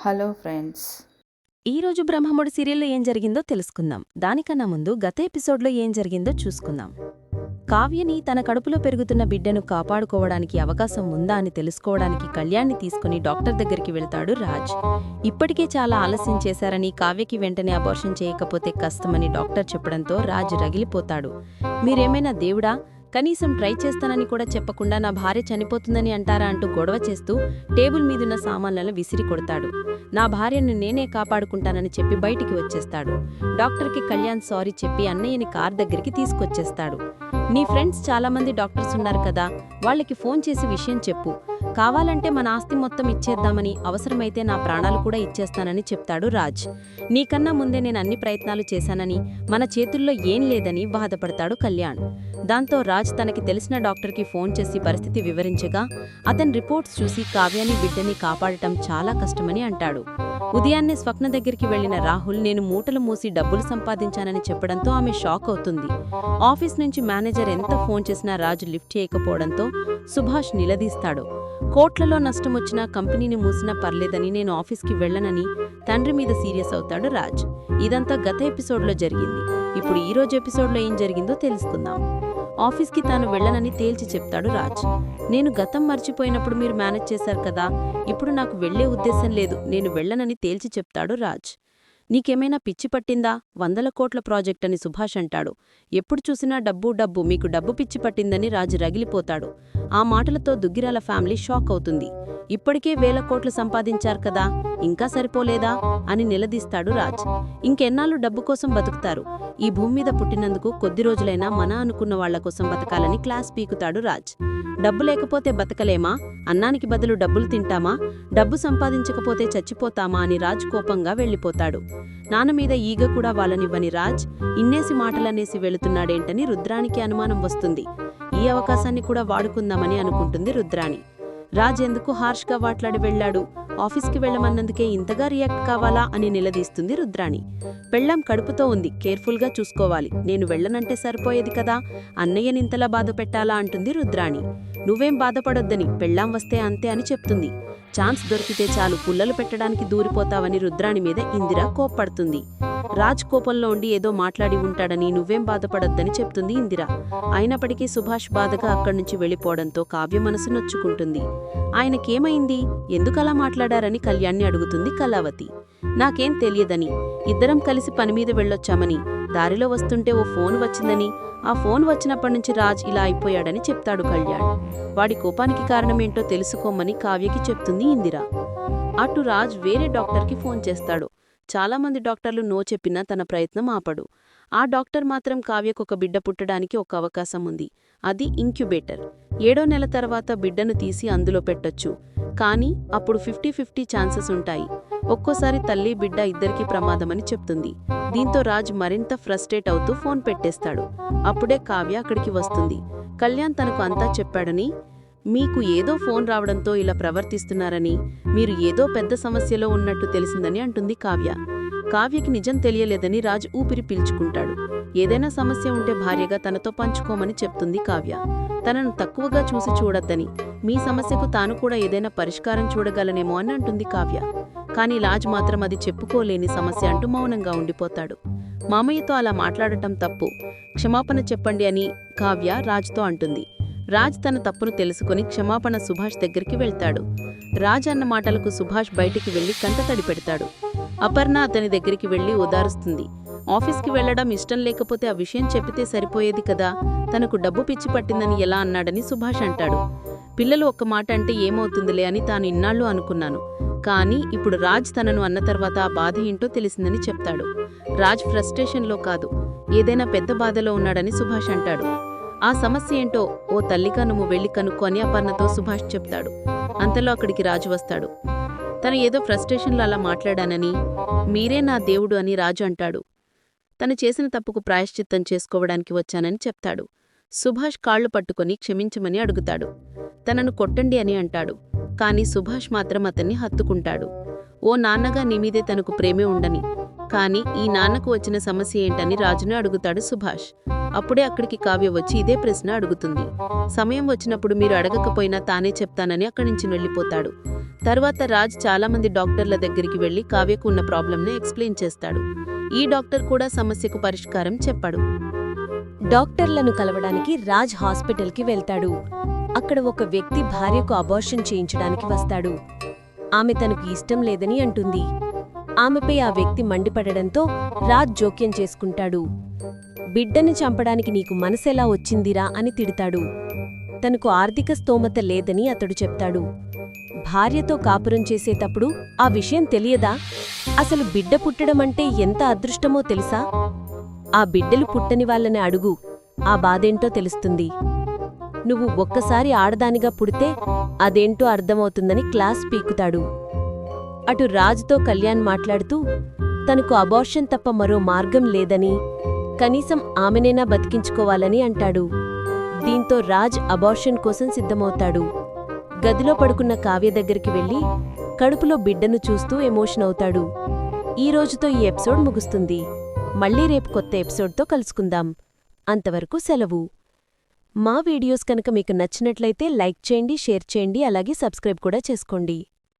Hello friends. ఈరోజు బ్రహ్మముడి సీరియల్లో ఏం జరిగిందో తెలుసుకుందాం. దానికన్నా ముందు గత ఎపిసోడ్లో ఏం జరిగిందో చూసుకుందాం. కావ్యని తన కడుపులో పెరుగుతున్న బిడ్డను కాపాడుకోవడానికి అవకాశం ఉందా అని తెలుసుకోవడానికి కళ్యాణ్ని తీసుకుని డాక్టర్ దగ్గరికి వెళ్తాడు రాజ్. ఇప్పటికే చాలా ఆలస్యం చేశారని, కావ్యకి వెంటనే అబార్షన్ చేయకపోతే కష్టమని డాక్టర్ చెప్పడంతో రాజ్ రగిలిపోతాడు. మీరేమైనా దేవుడా, కనీసం ట్రై చేస్తానని కూడా చెప్పకుండా నా భార్య చనిపోతుందని అంటారా అంటూ గొడవ చేస్తూ టేబుల్ మీదున్న సామాన్లను విసిరి కొడతాడు. నా భార్యను నేనే కాపాడుకుంటానని చెప్పి బయటికి వచ్చేస్తాడు. డాక్టర్కి కళ్యాణ్ సారీ చెప్పి అన్నయ్యని కార్ దగ్గరికి తీసుకొచ్చేస్తాడు. నీ ఫ్రెండ్స్ చాలామంది డాక్టర్స్ ఉన్నారు కదా, వాళ్ళకి ఫోన్ చేసి విషయం చెప్పు. కావాలంటే మన ఆస్తి మొత్తం ఇచ్చేద్దామని, అవసరమైతే నా ప్రాణాలు కూడా ఇచ్చేస్తానని చెప్తాడు రాజ్. నీకన్నా ముందే నేను అన్ని ప్రయత్నాలు చేశానని, మన చేతుల్లో ఏం లేదని బాధపడతాడు కళ్యాణ్. దాంతో రాజ్ తనకి తెలిసిన డాక్టర్కి ఫోన్ చేసి పరిస్థితి వివరించగా, అతని రిపోర్ట్స్ చూసి కావ్యాని బిడ్డని కాపాడటం చాలా కష్టమని అంటాడు. ఉదయాన్నే స్వప్న దగ్గరికి వెళ్లిన రాహుల్ నేను మూటలు మూసి డబ్బులు సంపాదించానని చెప్పడంతో ఆమె షాక్ అవుతుంది. ఆఫీస్ నుంచి మేనేజర్ ఎంత ఫోన్ చేసినా రాజు లిఫ్ట్ చేయకపోవడంతో సుభాష్ నిలదీస్తాడు. కోట్లలో నష్టమొచ్చినా కంపెనీని మూసినా పర్లేదని, నేను ఆఫీస్కి వెళ్లనని తండ్రి మీద సీరియస్ అవుతాడు రాజ్. ఇదంతా గత ఎపిసోడ్లో జరిగింది. ఇప్పుడు ఈరోజు ఎపిసోడ్లో ఏం జరిగిందో తెలుసుకుందాం. ఆఫీస్కి తాను వెళ్లనని తేల్చి చెప్తాడు రాజ్. నేను గతం మర్చిపోయినప్పుడు మీరు మేనేజ్ చేశారు కదా, ఇప్పుడు నాకు వెళ్లే ఉద్దేశం లేదు, నేను వెళ్లనని తేల్చి చెప్తాడు రాజ్. నీకేమైనా పిచ్చి పట్టిందా, 100 కోట్ల ప్రాజెక్ట్ అని సుభాష్ అంటాడు. ఎప్పుడు చూసినా డబ్బు డబ్బు, మీకు డబ్బు పిచ్చి పట్టిందని రాజు రగిలిపోతాడు. ఆ మాటలతో దుగ్గిరాల ఫ్యామిలీ షాక్ అవుతుంది. ఇప్పటికే 1000 కోట్లు సంపాదించారు కదా, ఇంకా సరిపోలేదా అని నిలదీస్తాడు రాజ్. ఇంకెన్నాళ్ళు డబ్బు కోసం బతుకుతారు? ఈ భూమి మీద పుట్టినందుకు కొద్ది రోజులైనా మన అనుకున్న వాళ్ల కోసం బతకాలని క్లాస్ పీకుతాడు రాజ్. డబ్బు లేకపోతే బతకలేమా? అన్నానికి బదులు డబ్బులు తింటామా? డబ్బు సంపాదించకపోతే చచ్చిపోతామా అని రాజ్ కోపంగా వెళ్లిపోతాడు. నాన్నమీద ఈగ కూడా వాళ్ళనివ్వని రాజ్ ఇన్నేసి మాటలనేసి వెళుతున్నాడేంటని రుద్రానికి అనుమానం వస్తుంది. ఈ అవకాశాన్ని కూడా వాడుకుందామని అనుకుంటుంది రుద్రాణి. రాజ్ ఎందుకు హార్ష్గా మాట్లాడి వెళ్లాడు? ఆఫీస్కి వెళ్లమన్నందుకే ఇంతగా రియాక్ట్ కావాలా అని నిలదీస్తుంది రుద్రాణి. పెళ్ళాం కడుపుతో ఉంది, కేర్ఫుల్గా చూసుకోవాలి, నేను వెళ్లనంటే సరిపోయేది కదా, అన్నయ్యనింతలా బాధ పెట్టాలా అంటుంది రుద్రాణి. నువ్వేం బాధపడొద్దని, పెళ్ళాం వస్తే అంతే అని చెప్తుంది. ఛాన్స్ దొరికితే చాలు పుల్లలు పెట్టడానికి దూరిపోతావని రుద్రాణి మీద ఇందిర కోప్పడుతుంది. రాజ్ కోపంలో ఉండి ఏదో మాట్లాడి ఉంటాడని, నువ్వేం బాధపడొద్దని చెప్తుంది ఇందిర. అయినప్పటికీ సుభాష్ బాధగా అక్కడ్నుంచి వెళ్లిపోవడంతో కావ్య మనసు నొచ్చుకుంటుంది. ఆయనకేమైంది, ఎందుకలా మాట్లాడారని కళ్యాణ్ని అడుగుతుంది కళావతి. నాకేం తెలియదని, ఇద్దరం కలిసి పనిమీద వెళ్ళొచ్చామని, దారిలో వస్తుంటే ఓ ఫోన్ వచ్చిందని, ఆ ఫోన్ వచ్చినప్పటినుంచి రాజ్ ఇలా అయిపోయాడని చెప్తాడు కళ్యాణ్. వాడి కోపానికి కారణమేంటో తెలుసుకోమని కావ్యకి చెప్తుంది ఇందిర. అటు రాజ్ వేరే డాక్టర్కి ఫోన్ చేస్తాడు. చాలామంది డాక్టర్లు నో చెప్పినా తన ప్రయత్నం ఆపడు. ఆ డాక్టర్ మాత్రం కావ్యకొక బిడ్డ పుట్టడానికి ఒక అవకాశం ఉంది. అది ఇంక్యుబేటర్. 7వ నెల తర్వాత బిడ్డను తీసి అందులో పెట్టొచ్చు. కానీ అప్పుడు 50-50 ఛాన్సెస్ ఉంటాయి. ఒక్కోసారి తల్లి బిడ్డ ఇద్దరికీ ప్రమాదమని చెప్తుంది. దీంతో రాజ్ మరింత ఫ్రస్ట్రేట్ అవుతూ ఫోన్ పెట్టేస్తాడు. అప్పుడే కావ్య అక్కడికి వస్తుంది. కళ్యాణ్ తనకు అంతా చెప్పాడని, మీకు ఏదో ఫోన్ రావడంతో ఇలా ప్రవర్తిస్తున్నారని, మీరు ఏదో పెద్ద సమస్యలో ఉన్నట్టు తెలిసిందని అంటుంది కావ్య. కావ్యకి నిజం తెలియలేదని రాజ్ ఊపిరి పీల్చుకుంటాడు. ఏదైనా సమస్య ఉంటే భార్యగా తనతో పంచుకోమని చెప్తుంది కావ్య. తనను తక్కువగా చూసి చూడొద్దని, మీ సమస్యకు తాను కూడా ఏదైనా పరిష్కారం చూడగలనేమో అని అంటుంది కావ్య. కానీ రాజ్ మాత్రం అది చెప్పుకోలేని సమస్య అంటూ మౌనంగా ఉండిపోతాడు. మామయ్యతో అలా మాట్లాడటం తప్పు, క్షమాపణ చెప్పండి అని కావ్య రాజ్తో అంటుంది. రాజ్ తన తప్పును తెలుసుకుని క్షమాపణ సుభాష్ దగ్గరికి వెళ్తాడు. రాజ్ అన్న మాటలకు సుభాష్ బయటికి వెళ్లి కంటతడి పెడతాడు. అపర్ణ అతని దగ్గరికి వెళ్లి ఓదారుస్తుంది. ఆఫీస్కి వెళ్లడం ఇష్టం లేకపోతే ఆ విషయం చెప్పితే సరిపోయేది కదా, తనకు డబ్బు పిచ్చి పట్టిందని ఎలా అన్నాడని సుభాష్ అంటాడు. పిల్లలు ఒక్క మాట అంటే ఏమవుతుందిలే అని తాను ఇన్నాళ్ళు అనుకున్నాను, కానీ ఇప్పుడు రాజ్ తనను అన్న తర్వాత ఆ బాధ ఏంటో తెలిసిందని చెప్తాడు. రాజ్ ఫ్రస్ట్రేషన్లో కాదు, ఏదైనా పెద్ద బాధలో ఉన్నాడని సుభాష్ అంటాడు. ఆ సమస్య ఏంటో ఓ తల్లిగా నువ్వు వెళ్లి కనుక్కో అని అపర్ణతో సుభాష్ చెప్తాడు. అంతలో అక్కడికి రాజు వస్తాడు. తను ఏదో ఫ్రస్ట్రేషన్లో అలా మాట్లాడానని, మీరే నా దేవుడు అని రాజు అంటాడు. తను చేసిన తప్పుకు ప్రాయశ్చిత్తం చేసుకోవడానికి వచ్చానని చెప్తాడు. సుభాష్ కాళ్లు పట్టుకుని క్షమించమని అడుగుతాడు. తనను కొట్టండి అని అంటాడు. కాని సుభాష్ మాత్రం అతన్ని హత్తుకుంటాడు. ఓ నాన్నగా నీమీదే తనకు ప్రేమే ఉండని, కాని ఈ నాన్నకు వచ్చిన సమస్య ఏంటని రాజును అడుగుతాడు సుభాష్. అప్పుడే అక్కడికి కావ్య వచ్చి ఇదే ప్రశ్న అడుగుతుంది. సమయం వచ్చినప్పుడు మీరు అడగకపోయినా తానే చెప్తానని అక్కడి నుంచి వెళ్ళిపోతాడు. తర్వాత రాజ్ చాలామంది డాక్టర్ల దగ్గరికి వెళ్లి కావ్యకు ఉన్న ప్రాబ్లంని ఎక్స్ప్లెయిన్ చేస్తాడు. ఈ డాక్టర్ కూడా సమస్యకు పరిష్కారం చెప్పాడు. డాక్టర్లను కలవడానికి రాజ్ హాస్పిటల్కి వెళ్తాడు. అక్కడ ఒక వ్యక్తి భార్యకు అబార్షన్ చేయించడానికి వస్తాడు. ఆమె తనకు ఇష్టం లేదని అంటుంది. ఆమెపై ఆ వ్యక్తి మండిపడడంతో రాజ్ జోక్యం చేసుకుంటాడు. బిడ్డని చంపడానికి నీకు మనసెలా వచ్చిందిరా అని తిడతాడు. తనకు ఆర్థిక స్తోమత లేదని అతడు చెప్తాడు. భార్యతో కాపురం చేసేటప్పుడు ఆ విషయం తెలియదా? అసలు బిడ్డ పుట్టడమంటే ఎంత అదృష్టమో తెలుసా? ఆ బిడ్డలు పుట్టని వాళ్ళని అడుగు, ఆ బాధేంటో తెలుస్తుంది. నువ్వు ఒక్కసారి ఆడదానిగా పుడితే అదేంటో అర్థమవుతుందని క్లాస్ పీకుతాడు. అటు రాజుతో కళ్యాణ్ మాట్లాడుతూ తనకు అబార్షన్ తప్ప మరో మార్గం లేదని, కనీసం ఆమెనైనా బతికించుకోవాలని అంటాడు. దీంతో రాజ్ అబార్షన్ కోసం సిద్ధమవుతాడు. గదిలో పడుకున్న కావ్య దగ్గరికి వెళ్లి కడుపులో బిడ్డను చూస్తూ ఎమోషన్ అవుతాడు. ఈ రోజుతో ఈ ఎపిసోడ్ ముగుస్తుంది. మళ్ళీ రేపు కొత్త ఎపిసోడ్తో కలుసుకుందాం. అంతవరకు సెలవు. మా వీడియోస్ కనుక మీకు నచ్చినట్లయితే లైక్ చేయండి, షేర్ చేయండి, అలాగే సబ్స్క్రైబ్ కూడా చేసుకోండి.